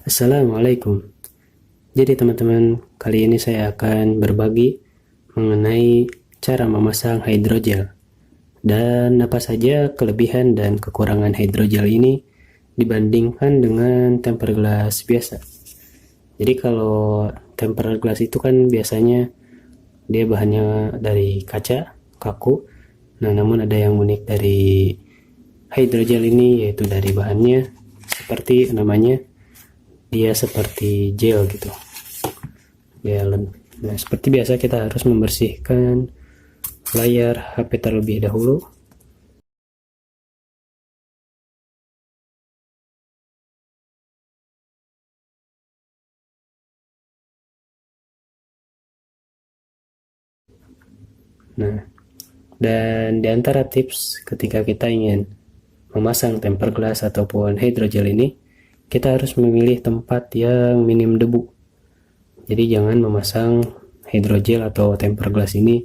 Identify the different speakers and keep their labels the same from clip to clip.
Speaker 1: Assalamualaikum. Jadi teman-teman, kali ini saya akan berbagi mengenai cara memasang hidrogel dan apa saja kelebihan dan kekurangan hidrogel ini dibandingkan dengan tempered glass biasa. Jadi kalau tempered glass itu kan biasanya dia bahannya dari kaca, kaku. Nah, namun ada yang unik dari hidrogel ini, yaitu dari bahannya seperti namanya, dia seperti gel gitu. Nah, seperti biasa kita harus membersihkan layar HP terlebih dahulu. Nah, dan di antara tips ketika kita ingin memasang tempered glass ataupun hidrogel ini, kita harus memilih tempat yang minim debu. Jadi jangan memasang hidrogel atau tempered glass ini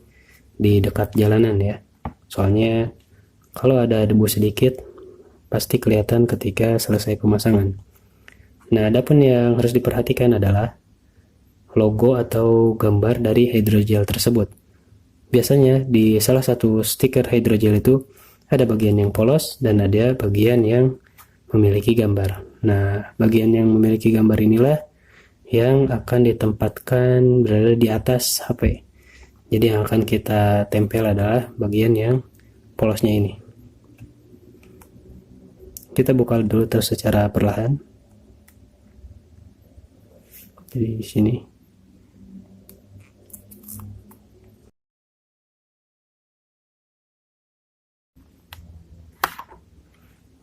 Speaker 1: di dekat jalanan ya. Soalnya kalau ada debu sedikit pasti kelihatan ketika selesai pemasangan. Nah, adapun yang harus diperhatikan adalah logo atau gambar dari hidrogel tersebut. Biasanya di salah satu stiker hidrogel itu ada bagian yang polos dan ada bagian yang memiliki gambar. Nah, bagian yang memiliki gambar inilah yang akan ditempatkan berada di atas HP. Jadi yang akan kita tempel adalah bagian yang polosnya ini. Kita buka dulu terus secara perlahan. Jadi di sini.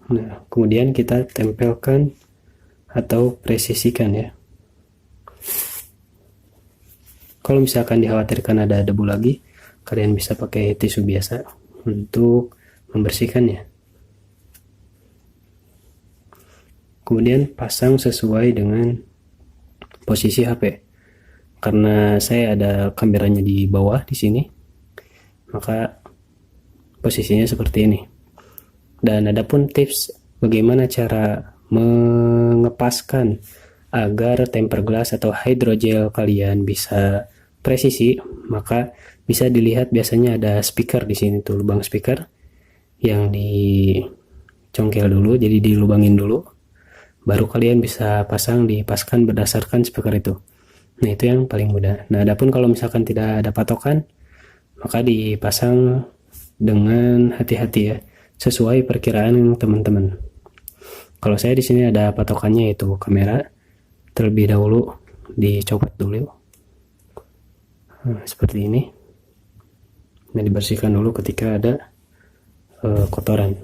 Speaker 1: Nah, kemudian kita tempelkan atau presisikan ya. Kalau misalkan dikhawatirkan ada debu lagi, kalian bisa pakai tisu biasa untuk membersihkannya. Kemudian pasang sesuai dengan posisi HP. Karena saya ada kameranya di bawah di sini, maka posisinya seperti ini. Dan adapun tips bagaimana cara mengepaskan agar tempered glass atau hidrogel kalian bisa presisi, maka bisa dilihat biasanya ada speaker di sini tuh, lubang speaker yang dicongkel dulu, jadi dilubangin dulu, baru kalian bisa dipaskan berdasarkan speaker itu. Nah, itu yang paling mudah. Nah, adapun kalau misalkan tidak ada patokan, maka dipasang dengan hati-hati ya, sesuai perkiraan teman-teman. Kalau saya di sini ada patokannya, yaitu kamera. Terlebih dahulu dicopot dulu. Nah, seperti ini. Nah, dibersihkan dulu ketika ada kotoran.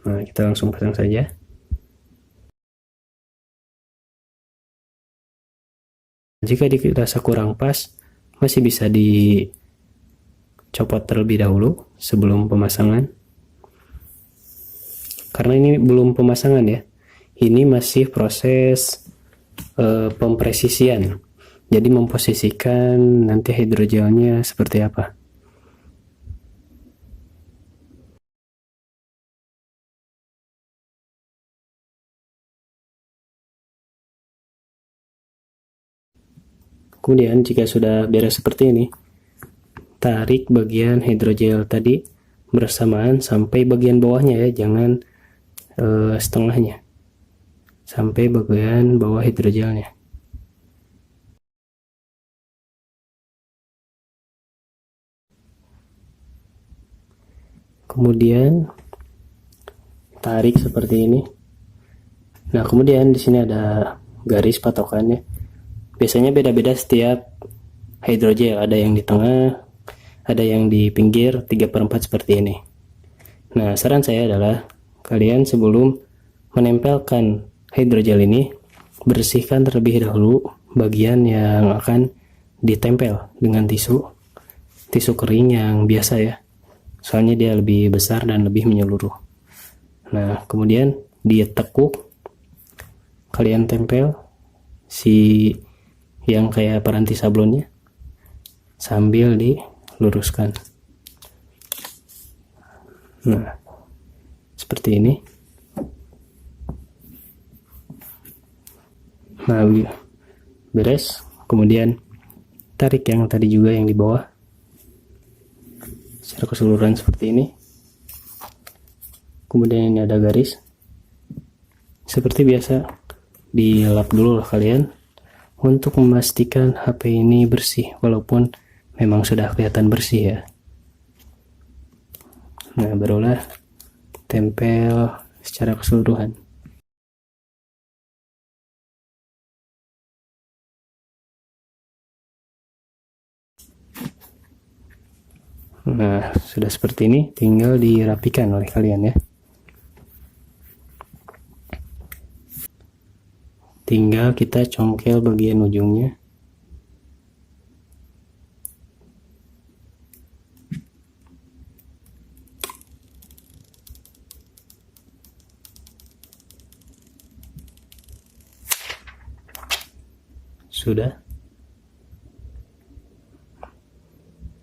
Speaker 1: Nah, kita langsung pasang saja. Jika dirasa kurang pas, masih bisa dicopot terlebih dahulu sebelum pemasangan. Karena ini belum pemasangan ya. Ini masih proses pempresisian. Jadi memposisikan nanti hidrogelnya seperti apa. Kemudian jika sudah beres seperti ini, tarik bagian hidrogel tadi bersamaan sampai bagian bawahnya ya, jangan setengahnya, sampai bagian bawah hidrogelnya. Kemudian tarik seperti ini. Nah, kemudian di sini ada garis patokannya. Biasanya beda-beda setiap hidrogel, ada yang di tengah, ada yang di pinggir 3/4 seperti ini. Nah, saran saya adalah kalian sebelum menempelkan hidrogel ini, bersihkan terlebih dahulu bagian yang akan ditempel dengan tisu kering yang biasa ya, soalnya dia lebih besar dan lebih menyeluruh. Nah, kemudian ditekuk, kalian tempel si yang kayak peranti sablonnya sambil diluruskan. Nah, seperti ini. Nah, beres. Kemudian tarik yang tadi juga yang di bawah secara keseluruhan seperti ini. Kemudian ini ada garis. Seperti biasa, dilap dulu lah kalian untuk memastikan HP ini bersih, walaupun memang sudah kelihatan bersih ya. Nah, barulah tempel secara keseluruhan. Nah, sudah seperti ini, tinggal dirapikan oleh kalian ya. Tinggal kita congkel bagian ujungnya. Sudah.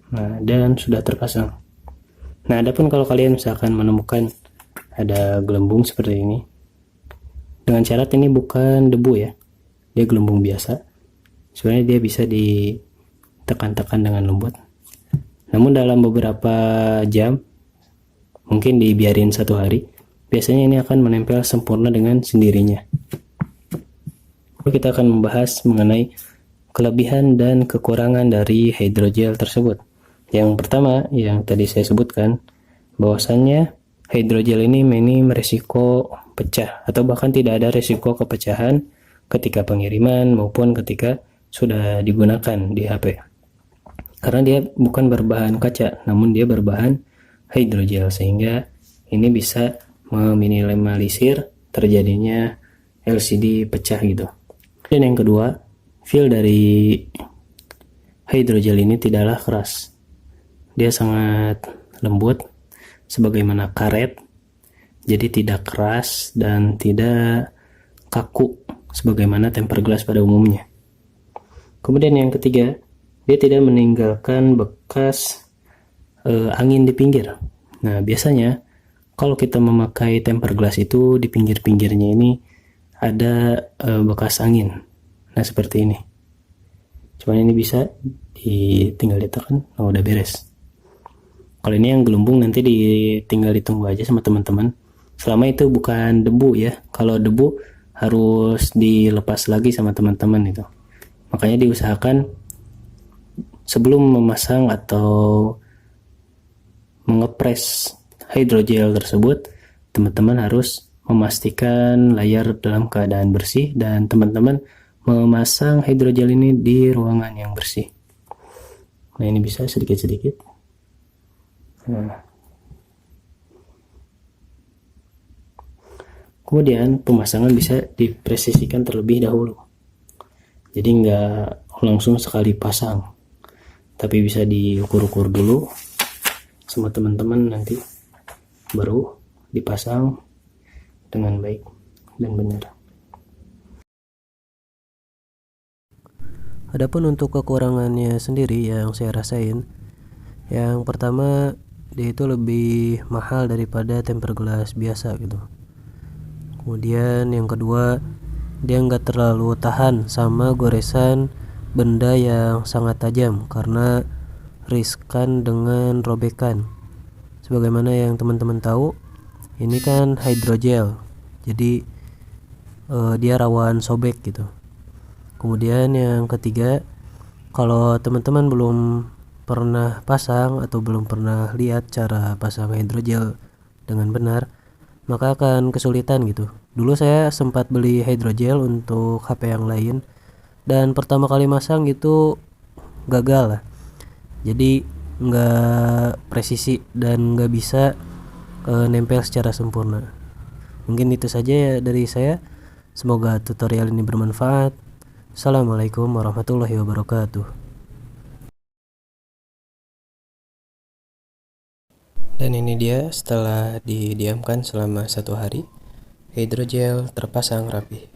Speaker 1: Nah, dan sudah terpasang. Nah, adapun kalau kalian misalkan menemukan ada gelembung seperti ini, dengan syarat ini bukan debu ya, dia gelembung biasa. Sebenarnya dia bisa ditekan-tekan dengan lembut. Namun dalam beberapa jam, mungkin dibiarin 1 hari, biasanya ini akan menempel sempurna dengan sendirinya. Kita akan membahas mengenai kelebihan dan kekurangan dari hydrogel tersebut. Yang pertama, yang tadi saya sebutkan, bahwasannya hydrogel ini minim resiko pecah atau bahkan tidak ada resiko kepecahan ketika pengiriman maupun ketika sudah digunakan di HP. Karena dia bukan berbahan kaca, namun dia berbahan hydrogel, sehingga ini bisa meminimalisir terjadinya LCD pecah gitu. Dan yang kedua, feel dari hydrogel ini tidaklah keras. Dia sangat lembut sebagaimana karet, jadi tidak keras dan tidak kaku sebagaimana tempered glass pada umumnya. Kemudian yang ketiga, dia tidak meninggalkan bekas angin di pinggir. Nah, biasanya kalau kita memakai tempered glass itu di pinggir-pinggirnya ini ada bekas angin. Nah, seperti ini. Cuman ini bisa tinggal ditekan, oh udah beres. Kalau ini yang gelembung nanti tinggal ditunggu aja sama teman-teman. Selama itu bukan debu ya. Kalau debu harus dilepas lagi sama teman-teman itu. Makanya diusahakan sebelum memasang atau mengepres hydrogel tersebut, teman-teman harus memastikan layar dalam keadaan bersih dan teman-teman memasang hydrogel ini di ruangan yang bersih. Nah, ini bisa sedikit-sedikit. Nah. Kemudian pemasangan bisa dipresisikan terlebih dahulu. Jadi nggak langsung sekali pasang, tapi bisa diukur-ukur dulu sama teman-teman, nanti baru dipasang dengan baik dan benar.
Speaker 2: Adapun untuk kekurangannya sendiri yang saya rasain, yang pertama dia itu lebih mahal daripada tempered glass biasa gitu. Kemudian yang kedua, dia nggak terlalu tahan sama goresan benda yang sangat tajam karena riskan dengan robekan. Sebagaimana yang teman-teman tahu, ini kan hydrogel, jadi dia rawan sobek gitu. Kemudian yang ketiga, kalau teman-teman belum pernah pasang atau belum pernah lihat cara pasang hydrogel dengan benar, maka akan kesulitan gitu. Dulu saya sempat beli hydrogel untuk HP yang lain, dan pertama kali masang gitu gagal lah. Jadi nggak presisi dan nggak bisa nempel secara sempurna. Mungkin itu saja ya dari saya. Semoga tutorial ini bermanfaat. Assalamualaikum warahmatullahi wabarakatuh. Dan ini dia setelah didiamkan selama 1 hari, hydrogel terpasang rapi.